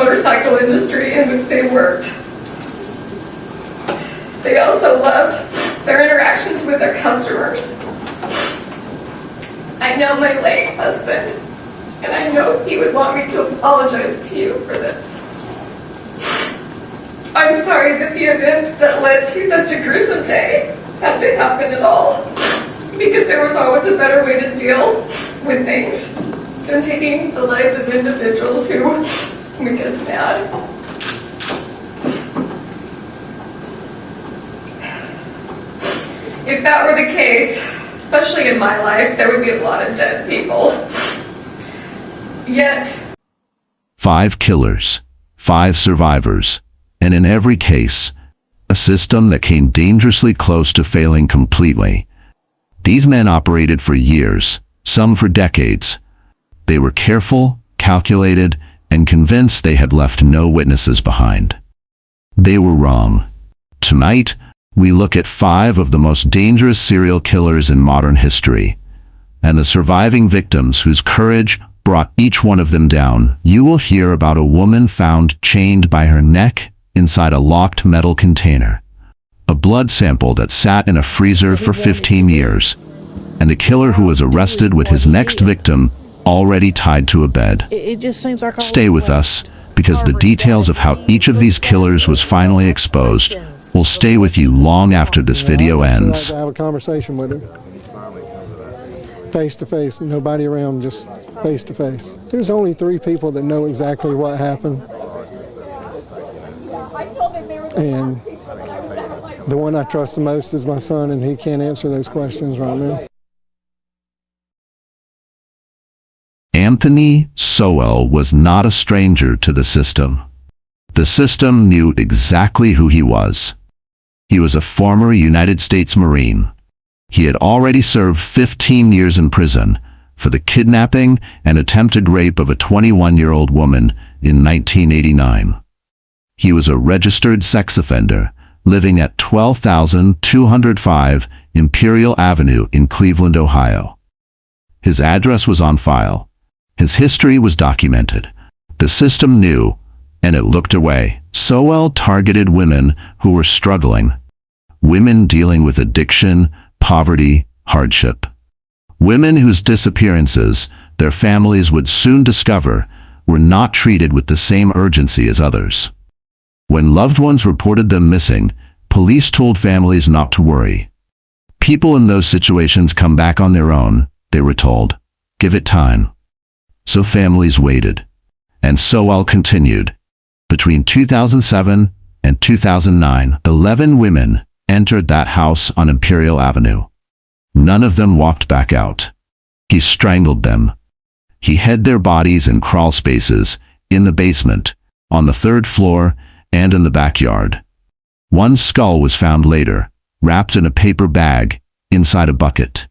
motorcycle industry in which they worked. They also loved their interactions with their customers. I know my late husband, and I know he would want me to apologize to you for this. I'm sorry that the events that led to such a gruesome day had to happen at all, because there was always a better way to deal with things than taking the lives of individuals who make us mad. If that were the case, especially in my life, there would be a lot of dead people. Yet 5 killers, 5 survivors, and in every case, a system that came dangerously close to failing completely. These men operated for years, some for decades. They were careful, calculated, and convinced they had left no witnesses behind. They were wrong. Tonight, we look at 5 of the most dangerous serial killers in modern history, and the surviving victims whose courage brought each one of them down. You will hear about a woman found chained by her neck inside a locked metal container, a blood sample that sat in a freezer for 15 years, and a killer who was arrested with his next victim already tied to a bed. It just seems like Stay with us, because the details of how each of these killers was finally exposed will stay with you long after this video ends. I have a conversation with him. Face to face, nobody around, just face to face. There's only 3 people that know exactly what happened. And the one I trust the most is my son, and he can't answer those questions right now. Anthony Sowell was not a stranger to the system. The system knew exactly who he was. He was a former United States Marine. He had already served 15 years in prison for the kidnapping and attempted rape of a 21-year-old woman in 1989. He was a registered sex offender living at 12,205 Imperial Avenue in Cleveland, Ohio. His address was on file. His history was documented. The system knew, and it looked away. Sowell targeted women who were struggling, women dealing with addiction, poverty, hardship. Women whose disappearances their families would soon discover were not treated with the same urgency as others. When loved ones reported them missing, police told families not to worry. People in those situations come back on their own, they were told. Give it time. So families waited. And Sowell continued. Between 2007 and 2009, 11 women entered that house on Imperial Avenue. None of them walked back out. He strangled them. He hid their bodies in crawl spaces, in the basement, on the 3rd floor, and in the backyard. One skull was found later, wrapped in a paper bag, inside a bucket.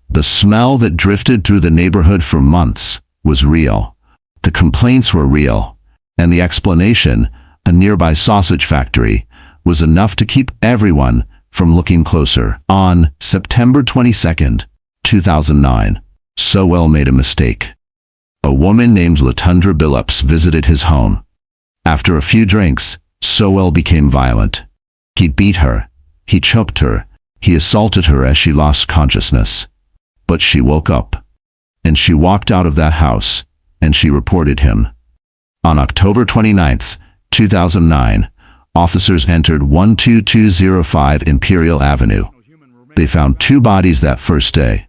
The smell that drifted through the neighborhood for months was real. The complaints were real, and the explanation, a nearby sausage factory, was enough to keep everyone from looking closer. On September 22, 2009, Sowell made a mistake. A woman named Latundra Billups visited his home. After a few drinks, Sowell became violent. He beat her, he choked her, he assaulted her as she lost consciousness. But she woke up, and she walked out of that house, and she reported him. On October 29, 2009, officers entered 12205 Imperial Avenue. They found 2 bodies that first day.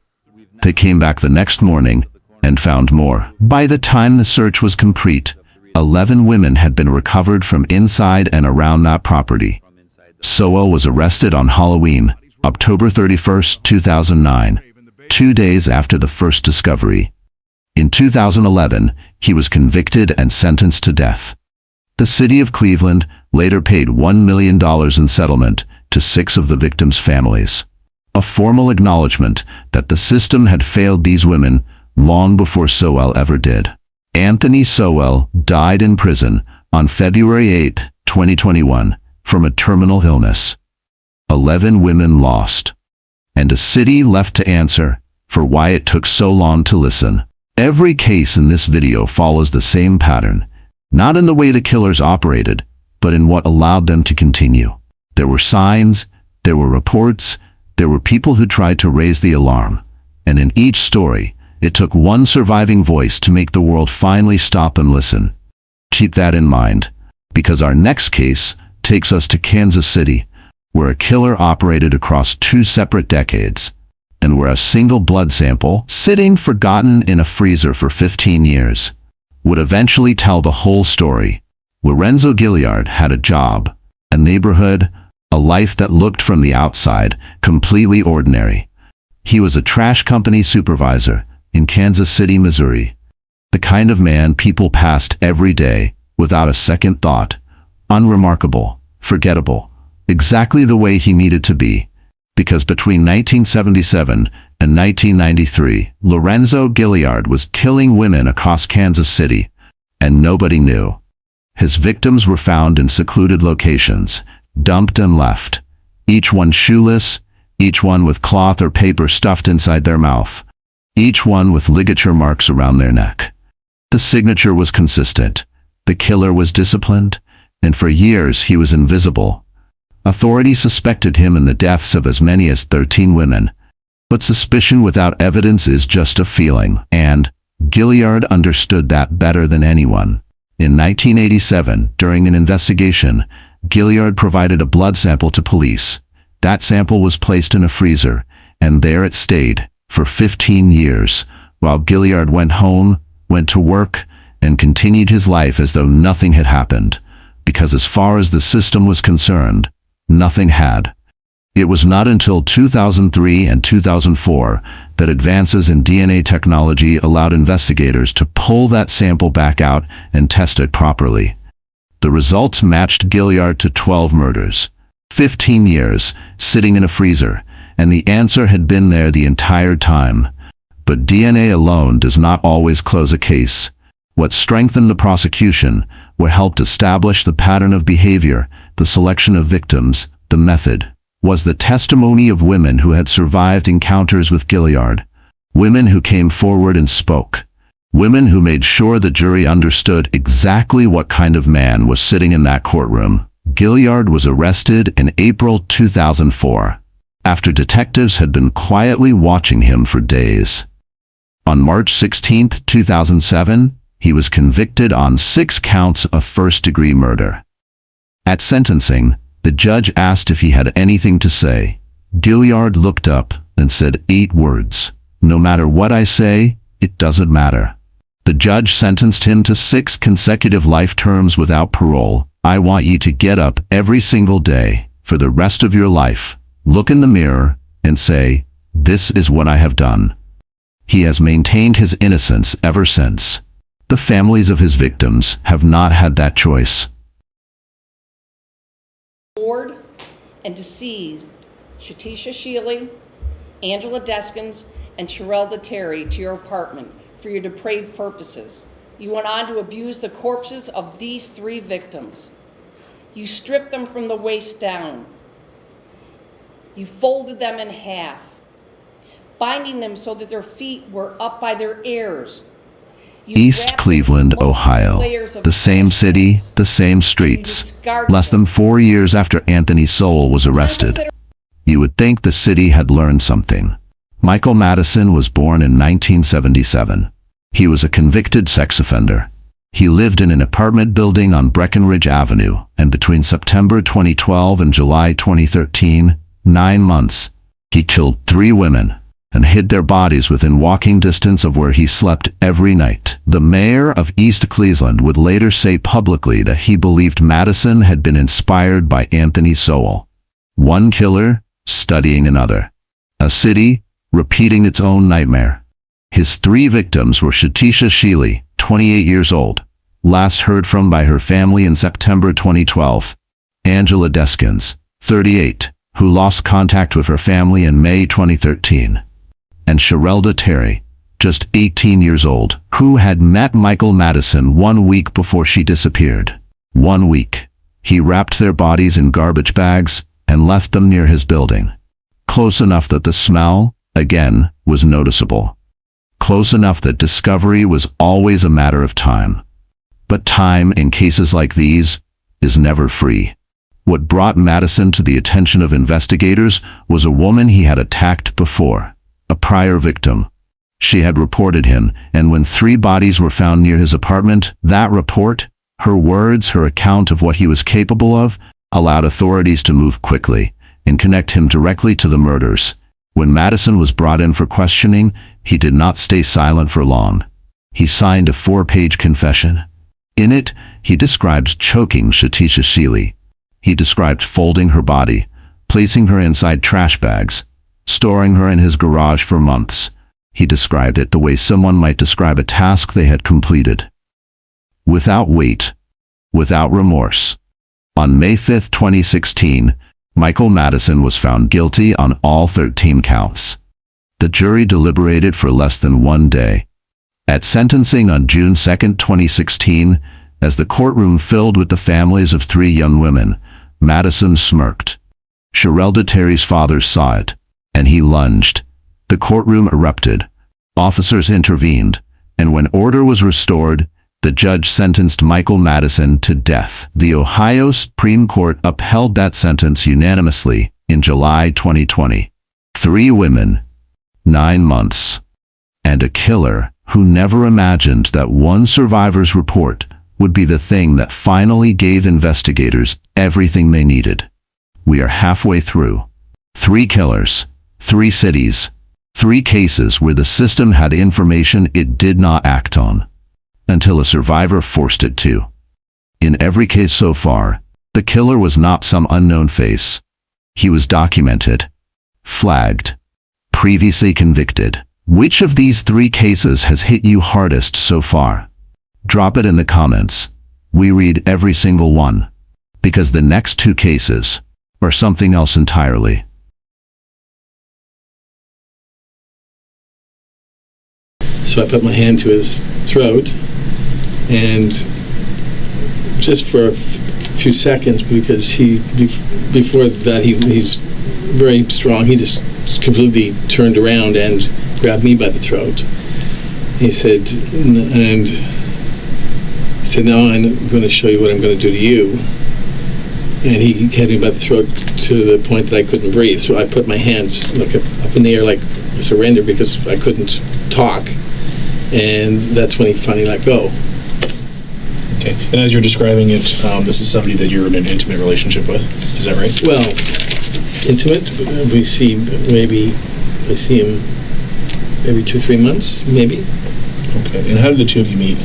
They came back the next morning and found more. By the time the search was complete, 11 women had been recovered from inside and around that property. Sowell was arrested on Halloween, October 31, 2009, 2 days after the first discovery. In 2011, he was convicted and sentenced to death. The city of Cleveland later paid $1 million in settlement to 6 of the victims' families, a formal acknowledgement that the system had failed these women long before Sowell ever did. Anthony Sowell died in prison on February 8, 2021, from a terminal illness. 11 women lost, and a city left to answer for why it took so long to listen. Every case in this video follows the same pattern. Not in the way the killers operated, but in what allowed them to continue. There were signs, there were reports, there were people who tried to raise the alarm. And in each story, it took one surviving voice to make the world finally stop and listen. Keep that in mind, because our next case takes us to Kansas City, where a killer operated across 2 separate decades, and where a single blood sample, sitting forgotten in a freezer for 15 years, would eventually tell the whole story. Lorenzo Gilyard had a job, a neighborhood, a life that looked from the outside completely ordinary. He was a trash company supervisor in Kansas City, Missouri. The kind of man people passed every day without a second thought. Unremarkable, forgettable, exactly the way he needed to be. Because between 1977 and 1993, Lorenzo Gilyard was killing women across Kansas City, and nobody knew. His victims were found in secluded locations, dumped and left, each one shoeless, each one with cloth or paper stuffed inside their mouth, each one with ligature marks around their neck. The signature was consistent. The killer was disciplined, and for years he was invisible. Authorities suspected him in the deaths of as many as 13 women. But suspicion without evidence is just a feeling, and Gilyard understood that better than anyone. In 1987, during an investigation, Gilyard provided a blood sample to police. That sample was placed in a freezer, and there it stayed for 15 years, while Gilyard went home, went to work, and continued his life as though nothing had happened, because as far as the system was concerned, nothing had. It was not until 2003 and 2004 that advances in DNA technology allowed investigators to pull that sample back out and test it properly. The results matched Gilyard to 12 murders, 15 years, sitting in a freezer, and the answer had been there the entire time. But DNA alone does not always close a case. What strengthened the prosecution, what helped establish the pattern of behavior, the selection of victims, the method, was the testimony of women who had survived encounters with Gilyard, women who came forward and spoke, women who made sure the jury understood exactly what kind of man was sitting in that courtroom. Gilyard was arrested in April 2004, after detectives had been quietly watching him for days. On March 16, 2007, he was convicted on 6 counts of first-degree murder. At sentencing, the judge asked if he had anything to say. Gilyard looked up and said 8 words. "No matter what I say, it doesn't matter." The judge sentenced him to 6 consecutive life terms without parole. "I want you to get up every single day for the rest of your life, look in the mirror, and say, 'This is what I have done.'" He has maintained his innocence ever since. The families of his victims have not had that choice. Board and deceased Shatisha Shealy, Angela Deskins, and Sherelda Terry to your apartment for your depraved purposes. You went on to abuse the corpses of these 3 victims. You stripped them from the waist down. You folded them in half, binding them so that their feet were up by their ears. East Cleveland, Ohio. The same city, the same streets. Less than 4 years after Anthony Sowell was arrested. You would think the city had learned something. Michael Madison was born in 1977. He was a convicted sex offender. He lived in an apartment building on Breckenridge Avenue, and between September 2012 and July 2013, 9 months, he killed 3 women and hid their bodies within walking distance of where he slept every night. The mayor of East Cleveland would later say publicly that he believed Madison had been inspired by Anthony Sowell. One killer studying another. A city repeating its own nightmare. His 3 victims were Shatisha Shealy, 28 years old, last heard from by her family in September 2012. Angela Deskins, 38, who lost contact with her family in May 2013. And Sherelda Terry, just 18 years old, who had met Michael Madison 1 week before she disappeared. 1 week. He wrapped their bodies in garbage bags and left them near his building. Close enough that the smell, again, was noticeable. Close enough that discovery was always a matter of time. But time in cases like these is never free. What brought Madison to the attention of investigators was a woman he had attacked before, a prior victim. She had reported him, and when 3 bodies were found near his apartment, that report, her words, her account of what he was capable of, allowed authorities to move quickly and connect him directly to the murders. When Madison was brought in for questioning, he did not stay silent for long. He signed a 4-page confession. In it, he described choking Shatisha Sheely. He described folding her body, placing her inside trash bags, storing her in his garage for months. He described it the way someone might describe a task they had completed. Without weight, without remorse. On May 5, 2016, Michael Madison was found guilty on all 13 counts. The jury deliberated for less than 1 day. At sentencing on June 2, 2016, as the courtroom filled with the families of 3 young women, Madison smirked. Cherelle Terry's father saw it, and he lunged. The courtroom erupted. Officers intervened, and when order was restored, the judge sentenced Michael Madison to death. The Ohio Supreme Court upheld that sentence unanimously in July 2020. 3 women, 9 months, and a killer who never imagined that one survivor's report would be the thing that finally gave investigators everything they needed. We are halfway through. 3 killers, 3 cities, 3 cases where the system had information it did not act on, until a survivor forced it to. In every case so far, the killer was not some unknown face. He was documented, flagged, previously convicted. Which of these 3 cases has hit you hardest so far? Drop it in the comments. We read every single one, because the next 2 cases are something else entirely. So I put my hand to his throat, and just for a few seconds, because before that he's very strong, he just completely turned around and grabbed me by the throat. He said, now I'm going to show you what I'm going to do to you. And he had me by the throat to the point that I couldn't breathe. So I put my hands up in the air like a surrender, because I couldn't talk. And that's when he finally let go. Okay. And as you're describing it, this is somebody that you're in an intimate relationship with. Is that right? Well, intimate. I see him maybe 2-3 months, maybe. Okay. And how did the 2 of you meet?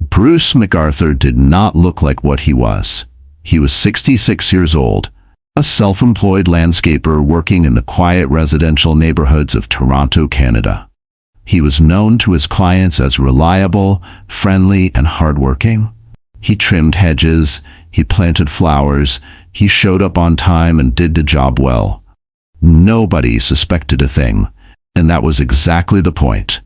Bruce McArthur did not look like what he was. He was 66 years old, a self-employed landscaper working in the quiet residential neighborhoods of Toronto, Canada. He was known to his clients as reliable, friendly, and hardworking. He trimmed hedges, he planted flowers, he showed up on time and did the job well. Nobody suspected a thing, and that was exactly the point.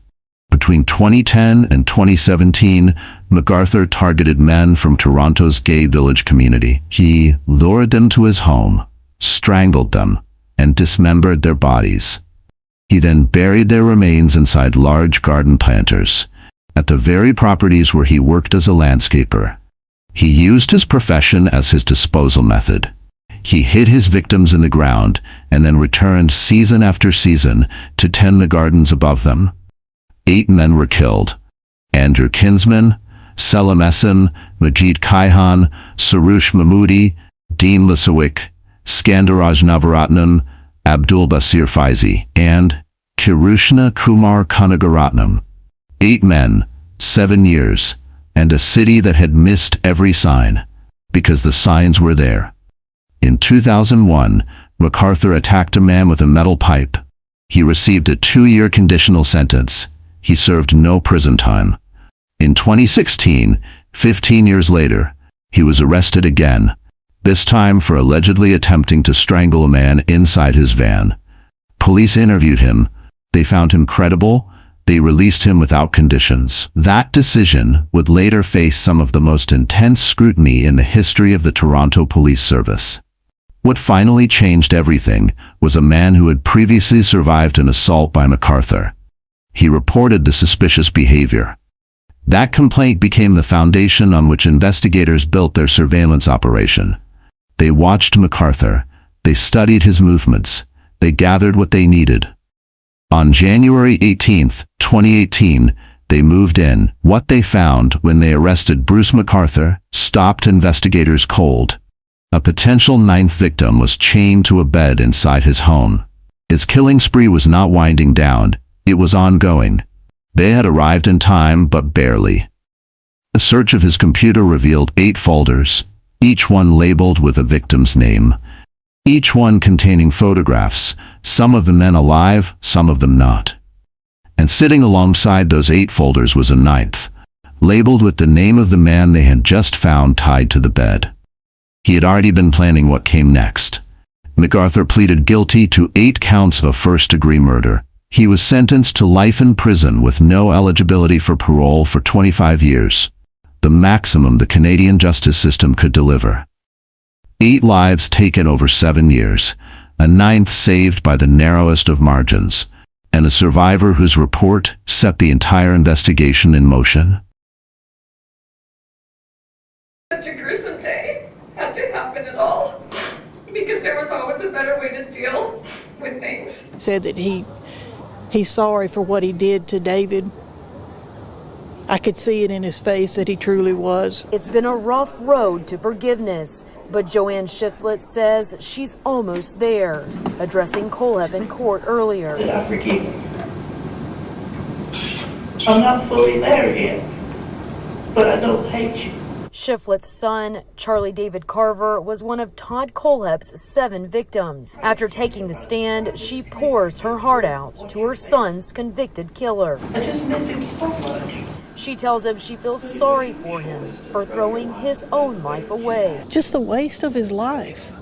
Between 2010 and 2017, McArthur targeted men from Toronto's gay village community. He lured them to his home, strangled them, and dismembered their bodies. He then buried their remains inside large garden planters, at the very properties where he worked as a landscaper. He used his profession as his disposal method. He hid his victims in the ground and then returned season after season to tend the gardens above them. 8 men were killed: Andrew Kinsman, Selim Essen, Majid Kaihan, Sarush Mahmoodi, Dean Lisowick, Skandaraj Navaratnam, Abdul Basir Faizi, and Kirushna Kumar Kanagaratnam. 8 men, 7 years, and a city that had missed every sign, because the signs were there. In 2001, McArthur attacked a man with a metal pipe. He received a 2-year conditional sentence. He served no prison time. In 2016, 15 years later, he was arrested again, this time for allegedly attempting to strangle a man inside his van. Police interviewed him. They found him credible. They released him without conditions. That decision would later face some of the most intense scrutiny in the history of the Toronto Police Service. What finally changed everything was a man who had previously survived an assault by McArthur. He reported the suspicious behavior. That complaint became the foundation on which investigators built their surveillance operation. They watched McArthur. They studied his movements. They gathered what they needed. On January 18, 2018, they moved in. What they found when they arrested Bruce McArthur stopped investigators cold. A potential ninth victim was chained to a bed inside his home. His killing spree was not winding down. It was ongoing. They had arrived in time, but barely. A search of his computer revealed 8 folders, each one labeled with a victim's name. Each one containing photographs, some of the men alive, some of them not. And sitting alongside those 8 folders was a 9th, labeled with the name of the man they had just found tied to the bed. He had already been planning what came next. McArthur pleaded guilty to 8 counts of first-degree murder. He was sentenced to life in prison with no eligibility for parole for 25 years, the maximum the Canadian justice system could deliver. 8 lives taken over 7 years, a 9th saved by the narrowest of margins, and a survivor whose report set the entire investigation in motion. Such a gruesome day had to happen at all, because there was always a better way to deal with things. Said that he's sorry for what he did to David. I could see it in his face that he truly was. It's been a rough road to forgiveness, but Joanne Shiflett says she's almost there, addressing Kohlhepp in court earlier. That I forgive him. I'm not fully there yet, but I don't hate you. Shiflett's son, Charlie David Carver, was one of Todd Kohlhepp's 7 victims. After taking the stand, she pours her heart out to her son's convicted killer. I just miss him so much. She tells him she feels sorry for him for throwing his own life away. Just a waste of his life.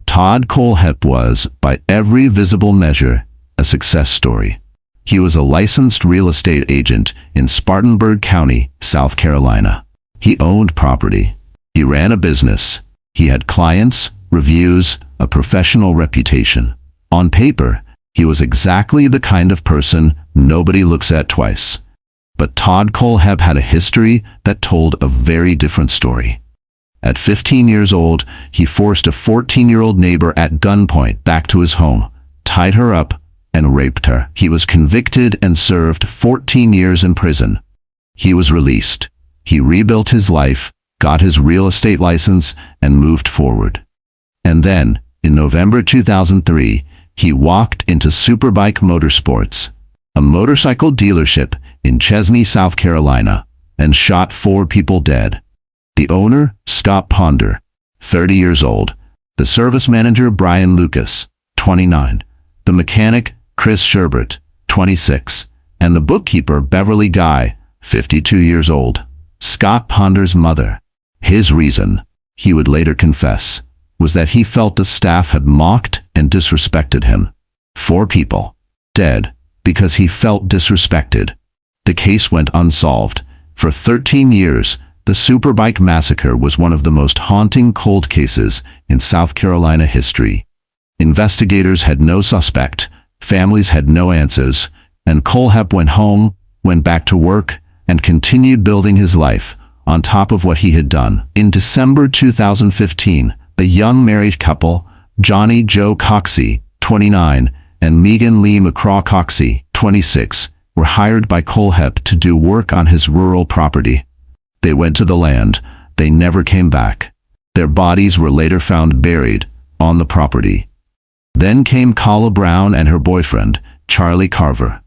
Todd Kohlhepp was, by every visible measure, a success story. He was a licensed real estate agent in Spartanburg County, South Carolina. He owned property. He ran a business. He had clients, reviews, a professional reputation. On paper, he was exactly the kind of person nobody looks at twice. But Todd Kohlhepp had a history that told a very different story. At 15 years old, he forced a 14-year-old neighbor at gunpoint back to his home, tied her up, and raped her. He was convicted and served 14 years in prison. He was released. He rebuilt his life, got his real estate license, and moved forward. And then, in November 2003, he walked into Superbike Motorsports, a motorcycle dealership in Chesney, South Carolina, and shot 4 people dead. The owner, Scott Ponder, 30 years old, the service manager, Brian Lucas, 29, the mechanic, Chris Sherbert, 26, and the bookkeeper, Beverly Guy, 52 years old. Scott Ponder's mother. His reason, he would later confess, was that he felt the staff had mocked and disrespected him. 4 people dead because he felt disrespected. The case went unsolved. For 13 years, the Superbike massacre was one of the most haunting cold cases in South Carolina history. Investigators had no suspect, families had no answers, and Kohlhepp went home, went back to work, and continued building his life on top of what he had done. In December 2015, the young married couple, Johnny Joe Coxey, 29, and Megan Lee McCraw Coxey, 26, were hired by Kohlhepp to do work on his rural property. They went to the land. They never came back. Their bodies were later found buried on the property. Then came Carla Brown and her boyfriend, Charlie Carver.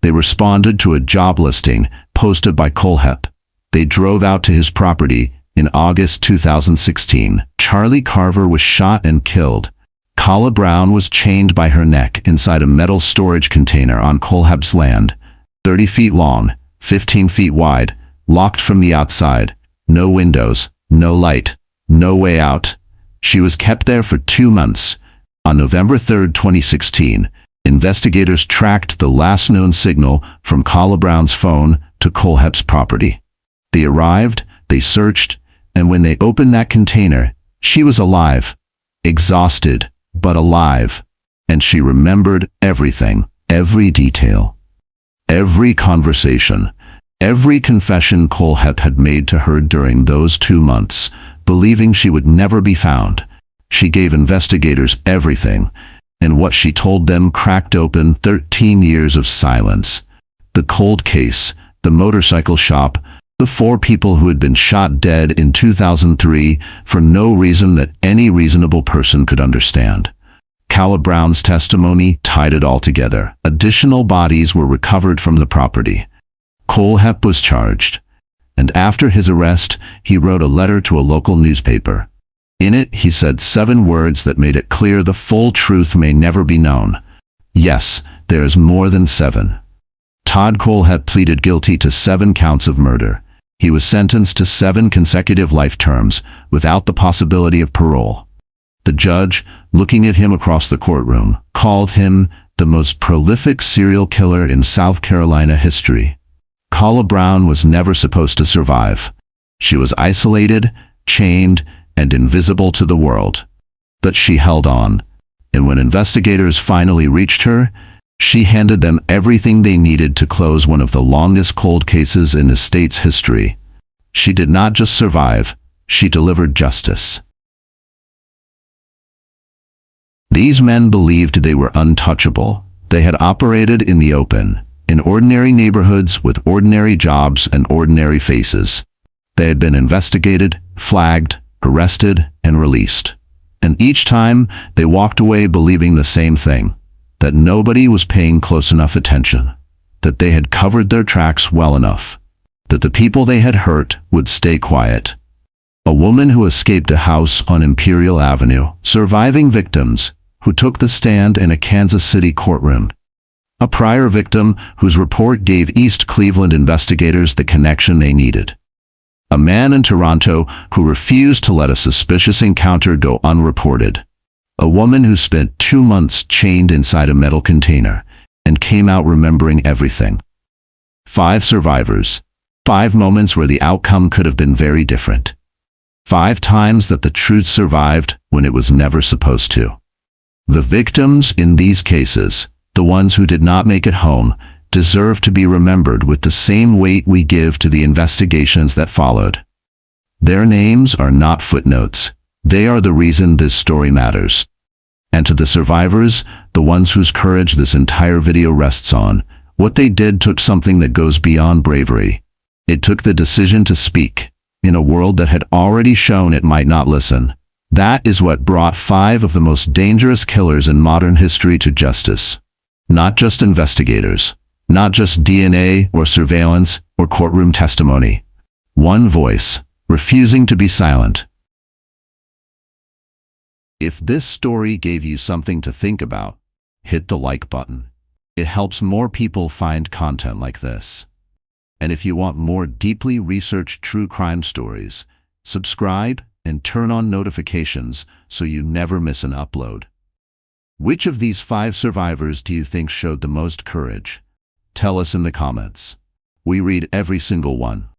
They responded to a job listing posted by Kohlhepp. They drove out to his property in August 2016. Charlie Carver was shot and killed. Carla Brown was chained by her neck inside a metal storage container on Kohlhepp's land, 30 feet long, 15 feet wide, locked from the outside, no windows, no light, no way out. She was kept there for 2 months. On November 3, 2016, investigators tracked the last known signal from Carla Brown's phone to Kohlhepp's property. They arrived, they searched, and when they opened that container, she was alive, exhausted, but alive. And she remembered everything, every detail, every conversation, Every confession Kohlhepp had made to her during those 2 months, believing she would never be found. She gave investigators everything, and what she told them cracked open 13 years of silence. The cold case, the motorcycle shop, the 4 people who had been shot dead in 2003 for no reason that any reasonable person could understand. Calla Brown's testimony tied it all together. Additional bodies were recovered from the property. Kohlhepp was charged, and after his arrest, he wrote a letter to a local newspaper. In it, he said 7 words that made it clear the full truth may never be known. Yes, there is more than 7. Todd Kohlhepp pleaded guilty to 7 counts of murder. He was sentenced to 7 consecutive life terms without the possibility of parole. The judge, looking at him across the courtroom, called him the most prolific serial killer in South Carolina history. Calla Brown was never supposed to survive. She was isolated, chained, and invisible to the world. But she held on, and when investigators finally reached her, she handed them everything they needed to close one of the longest cold cases in the state's history. She did not just survive, she delivered justice. These men believed they were untouchable. They had operated in the open, in ordinary neighborhoods with ordinary jobs and ordinary faces. They had been investigated, flagged, arrested, and released. And each time, they walked away believing the same thing, that nobody was paying close enough attention, that they had covered their tracks well enough, that the people they had hurt would stay quiet. A woman who escaped a house on Imperial Avenue, surviving victims who took the stand in a Kansas City courtroom. A prior victim whose report gave East Cleveland investigators the connection they needed. A man in Toronto who refused to let a suspicious encounter go unreported. A woman who spent 2 months chained inside a metal container and came out remembering everything. 5 survivors. 5 moments where the outcome could have been very different. 5 times that the truth survived when it was never supposed to. The victims in these cases, the ones who did not make it home, deserve to be remembered with the same weight we give to the investigations that followed. Their names are not footnotes. They are the reason this story matters. And to the survivors, the ones whose courage this entire video rests on, what they did took something that goes beyond bravery. It took the decision to speak, in a world that had already shown it might not listen. That is what brought 5 of the most dangerous killers in modern history to justice. Not just investigators, not just DNA or surveillance or courtroom testimony. One voice, refusing to be silent. If this story gave you something to think about, hit the like button. It helps more people find content like this. And if you want more deeply researched true crime stories, subscribe and turn on notifications so you never miss an upload. Which of these 5 survivors do you think showed the most courage? Tell us in the comments. We read every single one.